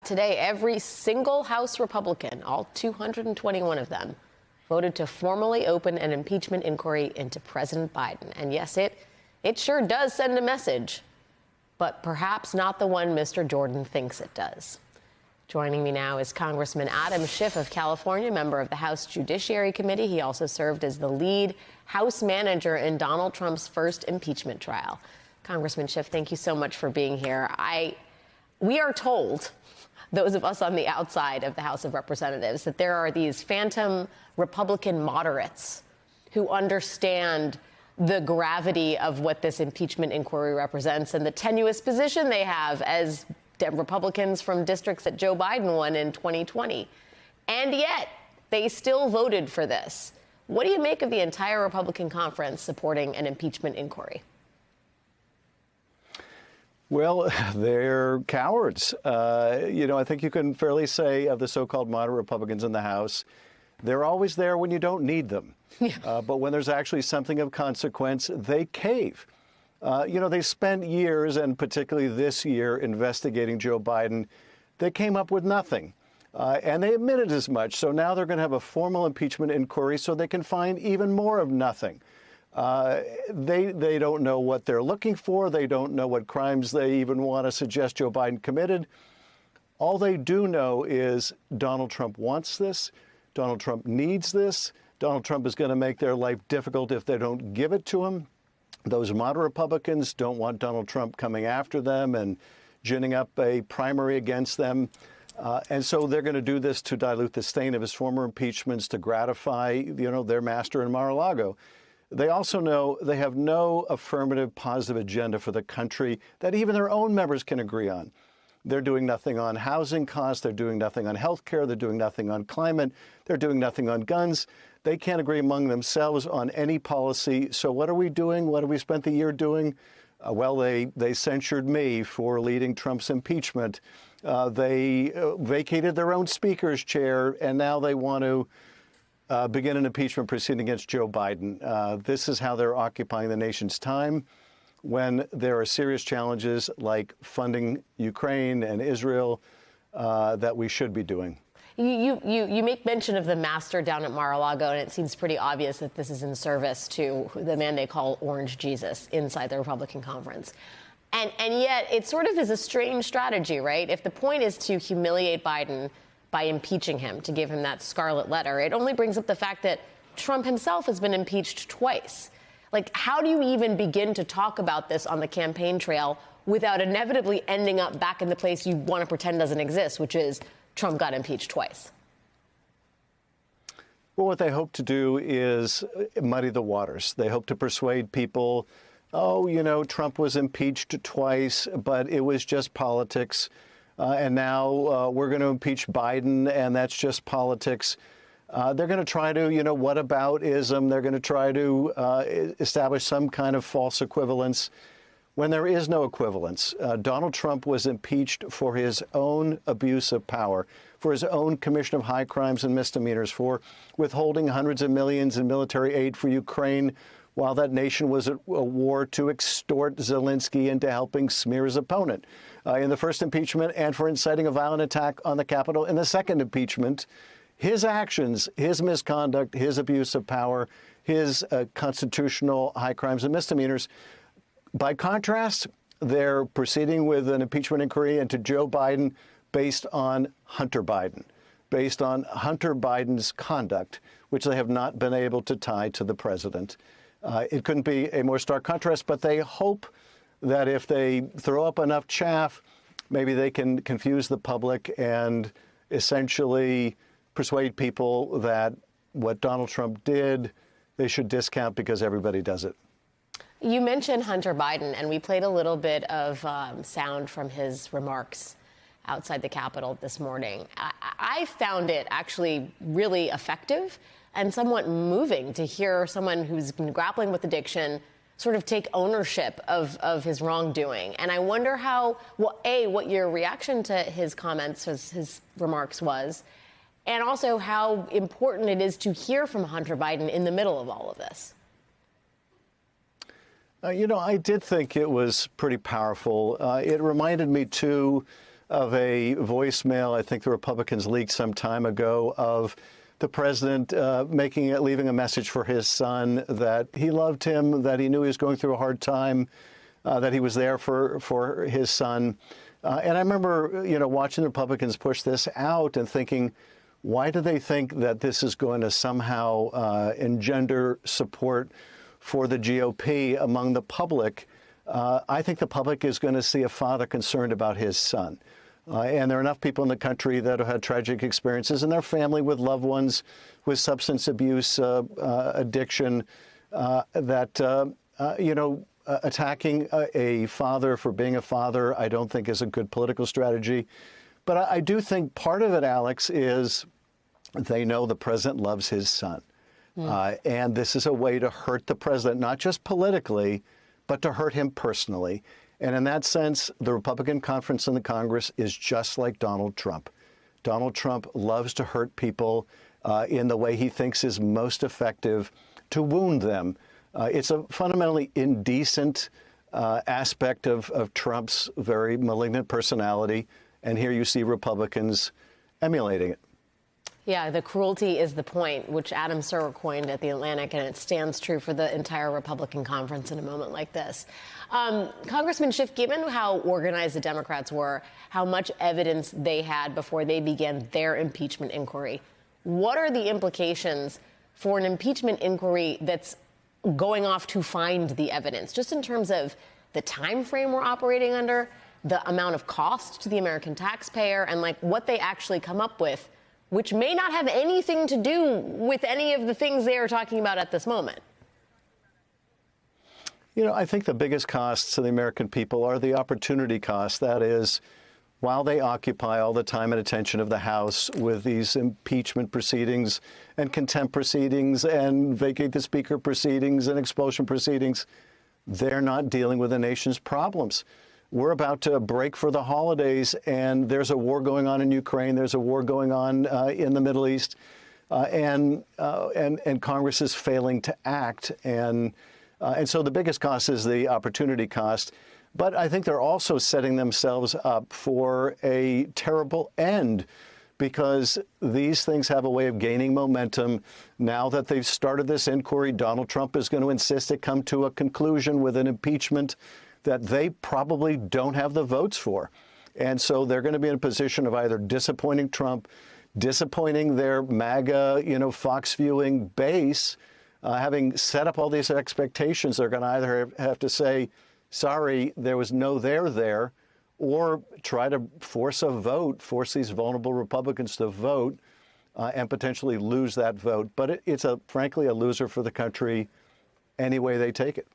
Today, every single House Republican, all 221 of them, voted to formally open an impeachment inquiry into President Biden. And yes, it sure does send a message, but perhaps not the one Mr. Jordan thinks it does. Joining me now is Congressman Adam Schiff of California, member of the House Judiciary Committee. He also served as the lead House manager in Donald Trump's first impeachment trial. Congressman Schiff, thank you so much for being here. We are told, those of us on the outside of the House of Representatives, that there are these phantom Republican moderates who understand the gravity of what this impeachment inquiry represents and the tenuous position they have as Republicans from districts that Joe Biden won in 2020. And yet, they still voted for this. What do you make of the entire Republican conference supporting an impeachment inquiry? Well, they're cowards. I think you can fairly say of the so-called moderate Republicans in the House, they're always there when you don't need them. But when there's actually something of consequence, they cave. They spent years, and particularly this year, investigating Joe Biden. They came up with nothing. And they admitted as much. So now they're going to have a formal impeachment inquiry so they can find even more of nothing. They don't know what they're looking for. They don't know what crimes they even want to suggest Joe Biden committed. All they do know is Donald Trump wants this. Donald Trump needs this. Donald Trump is going to make their life difficult if they don't give it to him. Those moderate Republicans don't want Donald Trump coming after them and ginning up a primary against them. And so they're going to do this to dilute the stain of his former impeachments, to gratify, their master in Mar-a-Lago. They also know they have no affirmative positive agenda for the country that even their own members can agree on. They're doing nothing on housing costs. They're doing nothing on health care. They're doing nothing on climate. They're doing nothing on guns. They can't agree among themselves on any policy. So what are we doing? What have we spent the year doing? They censured me for leading Trump's impeachment. They vacated their own speaker's chair, and now they want to begin an impeachment proceeding against Joe Biden. This is how they're occupying the nation's time when there are serious challenges like funding Ukraine and Israel that we should be doing. You make mention of the master down at Mar-a-Lago, and it seems pretty obvious that this is in service to the man they call Orange Jesus inside the Republican conference. And yet it sort of is a strange strategy, right? If the point is to humiliate Biden by impeaching him, to give him that scarlet letter, it only brings up the fact that Trump himself has been impeached twice. Like, how do you even begin to talk about this on the campaign trail without inevitably ending up back in the place you want to pretend doesn't exist, which is Trump got impeached twice? Well, what they hope to do is muddy the waters. They hope to persuade people, Trump was impeached twice, but it was just politics. And now we're going to impeach Biden, and that's just politics. They're going to try to, whataboutism. They're going to try to establish some kind of false equivalence when there is no equivalence. Donald Trump was impeached for his own abuse of power, for his own commission of high crimes and misdemeanors, for withholding hundreds of millions in military aid for Ukraine while that nation was at a war to extort Zelensky into helping smear his opponent in the first impeachment, and for inciting a violent attack on the Capitol in the second impeachment. His actions, his misconduct, his abuse of power, his constitutional high crimes and misdemeanors. By contrast, they're proceeding with an impeachment inquiry into Joe Biden based on Hunter Biden, based on Hunter Biden's conduct, which they have not been able to tie to the president. It couldn't be a more stark contrast, but they hope that if they throw up enough chaff, maybe they can confuse the public and essentially persuade people that what Donald Trump did, they should discount because everybody does it. You mentioned Hunter Biden, and we played a little bit of sound from his remarks outside the Capitol this morning. I found it actually really effective and somewhat moving to hear someone who's been grappling with addiction sort of take ownership of his wrongdoing. And I wonder how, what your reaction to his comments, his remarks was, and also how important it is to hear from Hunter Biden in the middle of all of this. I did think it was pretty powerful. It reminded me, too, of a voicemail I think the Republicans leaked some time ago of the president leaving a message for his son that he loved him, that he knew he was going through a hard time, that he was there for his son. And I remember, watching the Republicans push this out and thinking, why do they think that this is going to somehow engender support for the GOP among the public? I think the public is going to see a father concerned about his son. And there are enough people in the country that have had tragic experiences in their family with loved ones with substance abuse, addiction, attacking a father for being a father, I don't think is a good political strategy. But I do think part of it, Alex, is they know the president loves his son. And this is a way to hurt the president, not just politically, but to hurt him personally. And in that sense, the Republican conference in the Congress is just like Donald Trump. Donald Trump loves to hurt people in the way he thinks is most effective to wound them. It's a fundamentally indecent aspect of Trump's very malignant personality. And here you see Republicans emulating it. Yeah, the cruelty is the point, which Adam Serwer coined at The Atlantic, and it stands true for the entire Republican conference in a moment like this. Congressman Schiff, given how organized the Democrats were, how much evidence they had before they began their impeachment inquiry, what are the implications for an impeachment inquiry that's going off to find the evidence, just in terms of the time frame we're operating under, the amount of cost to the American taxpayer, and what they actually come up with, which may not have anything to do with any of the things they are talking about at this moment? I think the biggest costs to the American people are the opportunity costs. That is, while they occupy all the time and attention of the House with these impeachment proceedings and contempt proceedings and vacate the speaker proceedings and expulsion proceedings, they're not dealing with the nation's problems. We're about to break for the holidays, and there's a war going on in Ukraine. There's a war going on in the Middle East, and Congress is failing to act. And so the biggest cost is the opportunity cost. But I think they're also setting themselves up for a terrible end, because these things have a way of gaining momentum. Now that they've started this inquiry, Donald Trump is going to insist it come to a conclusion with an impeachment that they probably don't have the votes for. And so they're going to be in a position of either disappointing Trump, disappointing their MAGA, Fox viewing base, having set up all these expectations. They're going to either have to say, sorry, there was no there, or try to force a vote, force these vulnerable Republicans to vote, and potentially lose that vote. But it's frankly a loser for the country any way they take it.